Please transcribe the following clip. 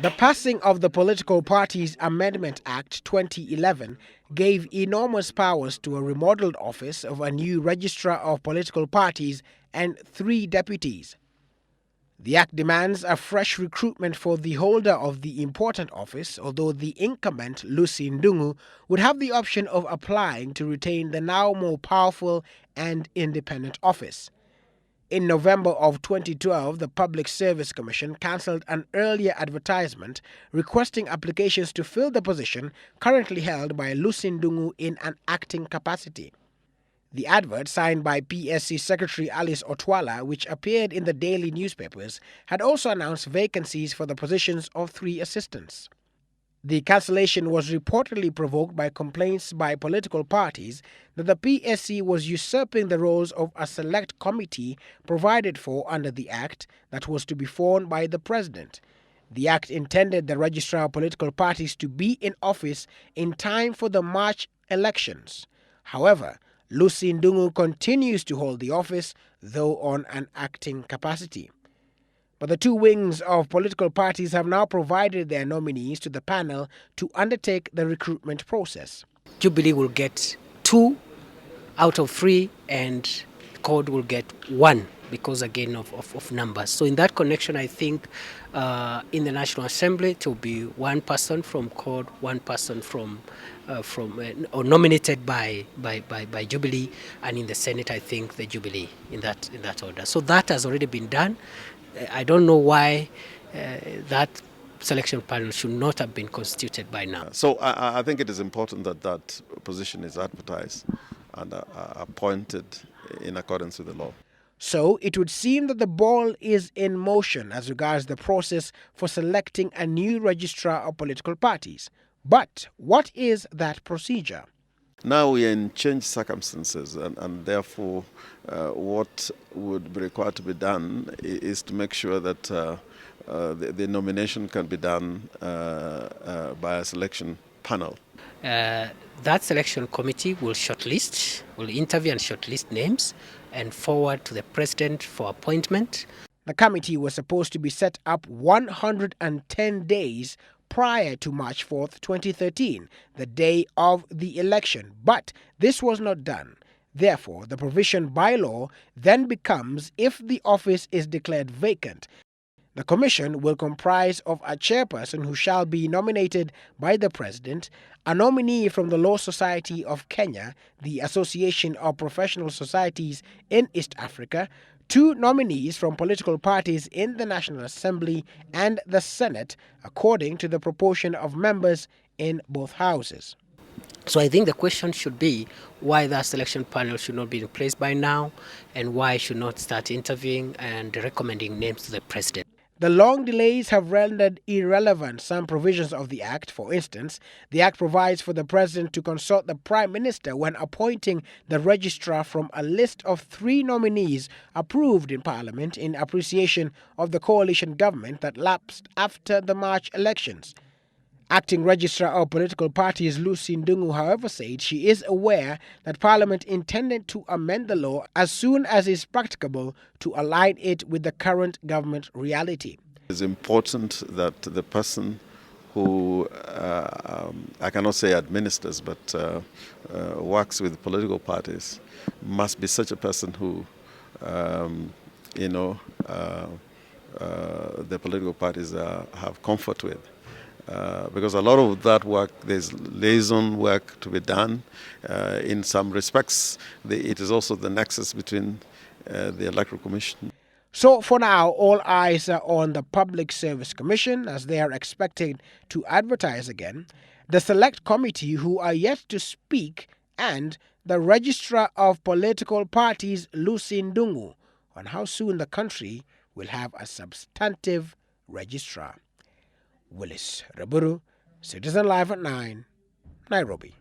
The passing of the Political Parties Amendment Act 2011 gave enormous powers to a remodeled office of a new registrar of political parties and 3 deputies. The act demands a fresh recruitment for the holder of the important office, although the incumbent, Lucy Ndung'u, would have the option of applying to retain the now more powerful and independent office. In November of 2012, the Public Service Commission cancelled an earlier advertisement requesting applications to fill the position currently held by Lucy Ndung'u in an acting capacity. The advert, signed by PSC Secretary Alice Otwala, which appeared in the daily newspapers, had also announced vacancies for the positions of 3 assistants. The cancellation was reportedly provoked by complaints by political parties that the PSC was usurping the roles of a select committee provided for under the Act that was to be formed by the President. The Act intended the registrar of political parties to be in office in time for the March elections. However, Lucy Ndung'u continues to hold the office, though on an acting capacity. But the 2 wings of political parties have now provided their nominees to the panel to undertake the recruitment process. Jubilee will get 2 out of 3 and CORD will get 1 because again of numbers. So in that connection, I think in the National Assembly it will be 1 person from CORD, 1 person or nominated by Jubilee, and in the Senate I think the Jubilee in that order. So that has already been done. I don't know why that selection panel should not have been constituted by now. So I think it is important that that position is advertised and appointed in accordance with the law. So it would seem that the ball is in motion as regards the process for selecting a new registrar of political parties. But what is that procedure? Now we are in changed circumstances, and therefore what would be required to be done is to make sure that the nomination can be done by a selection panel. That selection committee will interview and shortlist names and forward to the President for appointment. The committee was supposed to be set up 110 days prior to March 4th, 2013, the day of the election, but this was not done. Therefore, the provision by law then becomes if the office is declared vacant. The commission will comprise of a chairperson who shall be nominated by the President, a nominee from the Law Society of Kenya, the Association of Professional Societies in East Africa, 2 nominees from political parties in the National Assembly and the Senate, according to the proportion of members in both houses. So I think the question should be why that selection panel should not be in place by now and why should not start interviewing and recommending names to the President. The long delays have rendered irrelevant some provisions of the Act. For instance, the Act provides for the President to consult the Prime Minister when appointing the registrar from a list of 3 nominees approved in Parliament in appreciation of the coalition government that lapsed after the March elections. Acting Registrar of Political Parties Lucy Ndung'u, however, said she is aware that Parliament intended to amend the law as soon as is practicable to align it with the current government reality. It's important that the person who, I cannot say administers, but works with political parties must be such a person who, the political parties have comfort with. Because a lot of that work, there's liaison work to be done. In some respects, it is also the nexus between the Electoral Commission. So for now, all eyes are on the Public Service Commission as they are expected to advertise again, the Select Committee who are yet to speak, and the Registrar of Political Parties Lucy Ndung'u on how soon the country will have a substantive registrar. Willis Raburu, Citizen Live at 9, Nairobi.